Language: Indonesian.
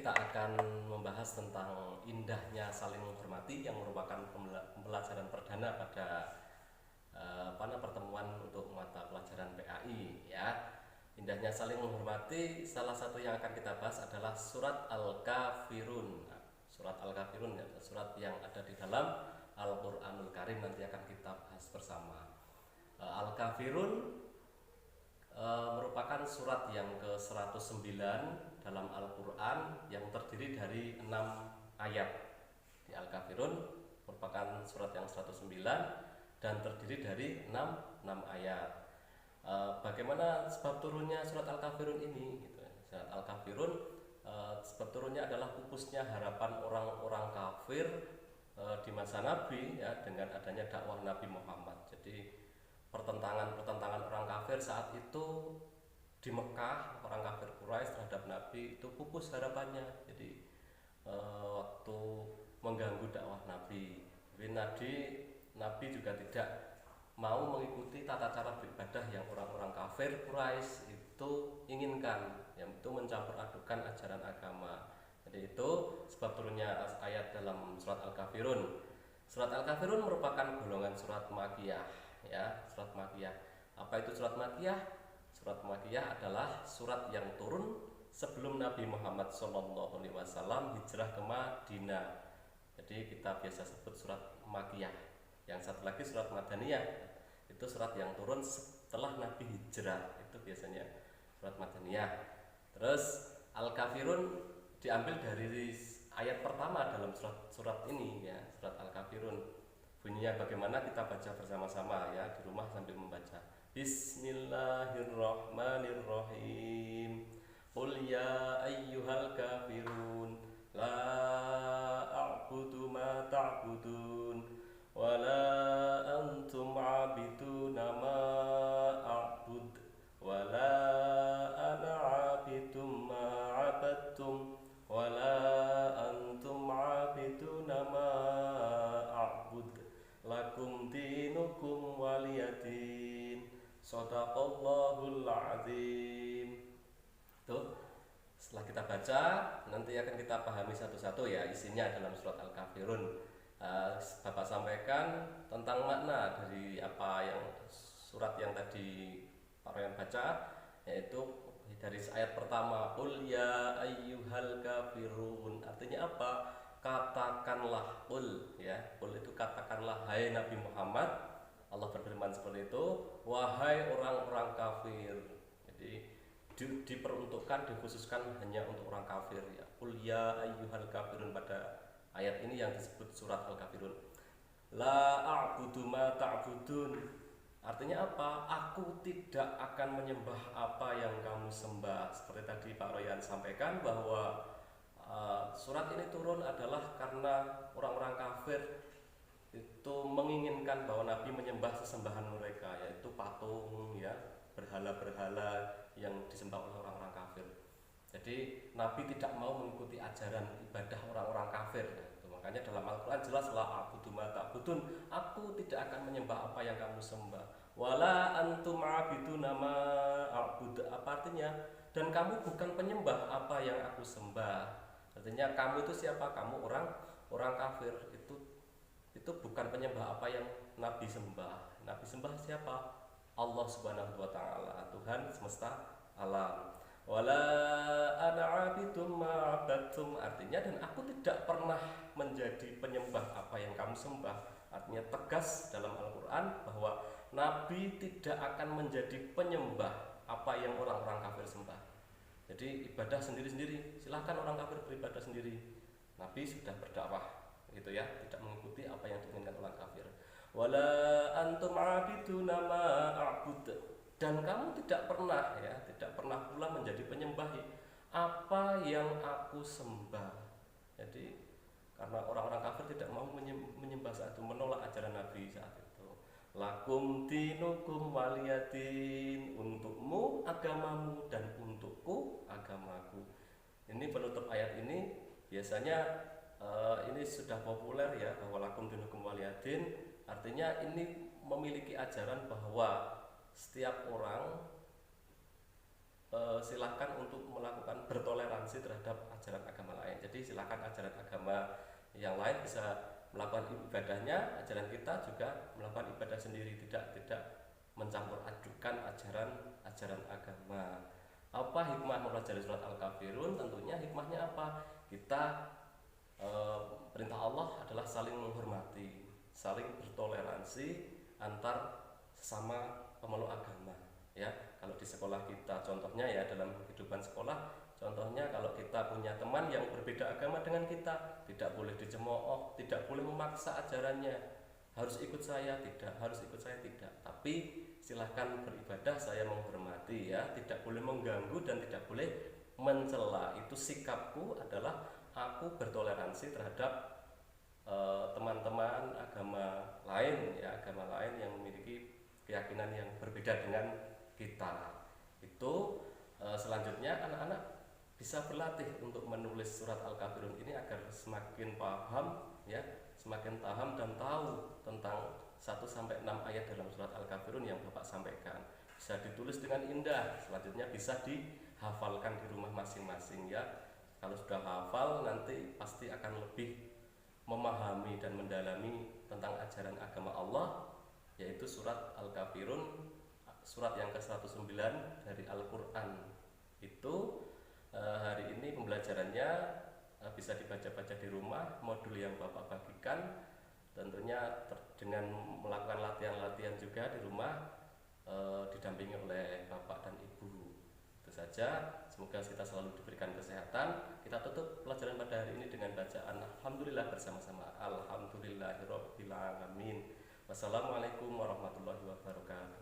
kita akan membahas tentang indahnya saling menghormati yang merupakan pembelajaran perdana pada pertemuan untuk mata pelajaran PAI ya. Indahnya saling menghormati, salah satu yang akan kita bahas adalah surat Al-Kafirun. Surat Al-Kafirun ya, surat yang ada di dalam Al-Qur'anul Karim, nanti akan kita bahas bersama. Al-Kafirun merupakan surat yang ke-109 dalam Al-Quran yang terdiri dari 6 ayat. Di Al-Kafirun merupakan surat yang 109 dan terdiri dari 6 ayat. Bagaimana sebab turunnya surat Al-Kafirun ini? Surat Al-Kafirun sebab turunnya adalah pupusnya harapan orang-orang kafir di masa Nabi ya, dengan adanya dakwah Nabi Muhammad. Jadi pertentangan orang kafir saat itu di Mekah, orang kafir Quraisy terhadap Nabi itu pupus harapannya. Jadi waktu mengganggu dakwah Nabi, Nabi juga tidak mau mengikuti tata cara beribadah yang orang-orang kafir Quraisy itu inginkan, yang itu mencampur adukan ajaran agama. Jadi itu sebab turunnya ayat dalam surat Al-Kafirun. Surat Al-Kafirun merupakan golongan surat Makkiyah ya, surat Makkiyah. Apa itu surat Makkiyah? Surat Makkiyah adalah surat yang turun sebelum Nabi Muhammad SAW hijrah ke Madinah. Jadi kita biasa sebut surat Makkiyah. Yang satu lagi surat Madaniyah, itu surat yang turun setelah Nabi hijrah, itu biasanya surat Madaniyah. Terus Al-Kafirun diambil dari ayat pertama dalam surat ini ya, surat Al-Kafirun. Bunyinya bagaimana, kita baca bersama-sama ya di rumah sambil membaca. Bismillahirrahmanirrahim. Qul ya ayyuhal kafirun la a'budu ma ta'budun wa la antum 'abiduna ma a'bud wa la ana 'abidum ma 'abadtum wa la antum 'abiduna ma a'bud lakum dinukum waliyadin. Shadaqallahul azim. Tuh, setelah kita baca nanti akan kita pahami satu-satu ya isinya dalam surat Al-Kafirun. Bapak sampaikan tentang makna dari apa yang surat yang tadi Pak Royan baca, yaitu dari ayat pertama, qul ya ayyuhal kafirun. Artinya apa? Katakanlah, qul ya. Qul itu katakanlah, hai Nabi Muhammad. Allah berfirman seperti itu, wahai orang-orang kafir. Jadi diperuntukkan, dikhususkan hanya untuk orang kafir ya. Qul ya ayyuhal kafirun pada ayat ini yang disebut surat Al-Kafirun. La a'budu ma ta'budun. Artinya apa? Aku tidak akan menyembah apa yang kamu sembah. Seperti tadi Pak Royan sampaikan bahwa surat ini turun adalah karena orang-orang kafir itu menginginkan bahwa Nabi menyembah sesembahan mereka, yaitu patung ya, berhala-berhala yang disembah oleh orang-orang kafir. Jadi Nabi tidak mau mengikuti ajaran ibadah orang-orang kafir ya. Makanya dalam Al-Quran jelas la a'budu ma ta'budun, aku tidak akan menyembah apa yang kamu sembah. Wala antum 'abiduna ma a'bud. Apa artinya? Dan kamu bukan penyembah apa yang aku sembah. Artinya kamu itu siapa? Kamu orang kafir. Itu bukan penyembah apa yang Nabi sembah. Nabi sembah siapa? Allah Subhanahu wa taala, Tuhan semesta alam. Wala ana 'abidum ma 'abadtum. Artinya dan aku tidak pernah menjadi penyembah apa yang kamu sembah. Artinya tegas dalam Al-Qur'an bahwa Nabi tidak akan menjadi penyembah apa yang orang-orang kafir sembah. Jadi ibadah sendiri-sendiri, silahkan orang kafir beribadah sendiri. Nabi sudah berdakwah gitu ya, tidak mengikuti apa yang diinginkan orang kafir. Wala antum 'abiduna ma a'bud. Dan kamu tidak pernah pula menjadi penyembah apa yang aku sembah. Jadi karena orang-orang kafir tidak mau menyembah saat itu, menolak ajaran Nabi saat itu. Lakum dinukum waliyadin. Untukmu agamamu dan untukku agamaku. Ini penutup ayat ini biasanya ini sudah populer ya, bahwa lakum dinukum waliyadin. Artinya ini memiliki ajaran bahwa setiap orang silahkan untuk melakukan bertoleransi terhadap ajaran agama Jadi silakan ajaran agama yang lain bisa melakukan ibadahnya, ajaran kita juga melakukan ibadah sendiri, tidak mencampur adukan ajaran agama. Apa hikmah mempelajari surat Al-Kafirun? Tentunya hikmahnya apa? Kita perintah Allah adalah saling menghormati, saling bertoleransi antar sesama pemeluk agama. Ya, kalau di sekolah kita, contohnya ya dalam kehidupan sekolah, contohnya kalau kita punya teman yang berbeda agama dengan kita, tidak boleh dicemooh, tidak boleh memaksa ajarannya, harus ikut saya tidak, harus ikut saya tidak. Tapi silahkan beribadah, saya menghormati ya, tidak boleh mengganggu dan tidak boleh mencela. Itu sikapku adalah aku bertoleransi terhadap teman-teman agama lain ya, agama lain yang memiliki keyakinan yang berbeda dengan kita. Itu selanjutnya anak-anak bisa berlatih untuk menulis surat Al-Kafirun ini agar semakin paham ya, semakin paham dan tahu tentang 1-6 ayat dalam surat Al-Kafirun yang Bapak sampaikan. Bisa ditulis dengan indah, selanjutnya bisa dihafalkan di rumah masing-masing ya. Kalau sudah hafal nanti pasti akan lebih memahami dan mendalami tentang ajaran agama Allah, yaitu surat Al-Kafirun, surat yang ke-109 dari Al-Quran. Itu hari ini pembelajarannya bisa dibaca-baca di rumah, modul yang Bapak bagikan tentunya dengan melakukan latihan-latihan juga di rumah, didampingi oleh Bapak dan Ibu. Itu saja, semoga kita selalu diberikan kesehatan. Kita tutup pelajaran pada hari ini dengan bacaan Alhamdulillah bersama-sama. Alhamdulillahirobbilalamin. Wassalamualaikum warahmatullahi wabarakatuh.